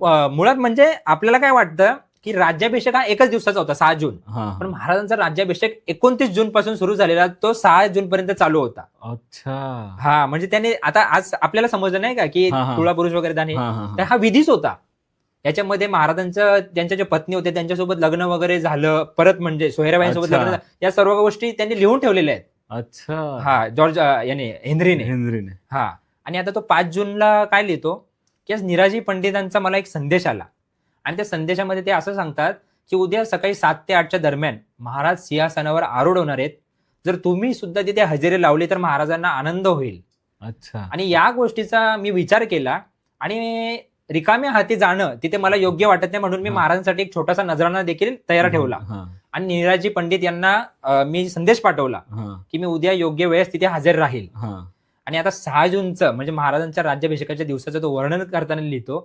मुळात म्हणजे आपल्याला काय वाटतं की राज्याभिषेक हा एकच दिवसाचा होता 6 जून. हा पण महाराजांचा राज्याभिषेक 29 जून पासून सुरू झालेला, तो 6 जून पर्यंत चालू होता. अच्छा. हा म्हणजे त्याने आता आज आपल्याला समजलं नाही का की हा, हा. तुळापुरुष वगैरे दान हे, हा, हा, तर हा. हा विधीच होता. याच्यामध्ये महाराजांचं त्यांच्या ज्या पत्नी होत्या त्यांच्यासोबत लग्न वगैरे झालं, परत म्हणजे सोयराबाईंसोबत अच्छा. लग्न झालं, या सर्व गोष्टी त्यांनी लिहून ठेवलेल्या आहेत. अच्छा. हा जॉर्ज याने हेनरीने. हेनरीने. हा आणि आता तो 5 जूनला काय लिहितो की आज निराजी पंडितांचा मला एक संदेश आला आणि त्या संदेशामध्ये ते असं सांगतात की उद्या सकाळी 7 ते 8च्या दरम्यान महाराज सिंहासनावर आरूढ होणार आहेत. जर तुम्ही सुद्धा तिथे हजेरी लावली तर महाराजांना आनंद होईल. अच्छा. आणि या गोष्टीचा मी विचार केला आणि रिकाम्या हाती जाणं तिथे मला योग्य वाटत नाही, म्हणून मी हा. महाराजांसाठी एक छोटासा नजराणा देखील तयार ठेवला हा, आणि निराजी पंडित यांना मी संदेश पाठवला हा, की मी उद्या योग्य वेळेस तिथे हजर राहील. हा. आणि आता 6 जूनचं म्हणजे महाराजांच्या राज्याभिषेकाच्या दिवसाचं तो वर्णन करताना लिहितो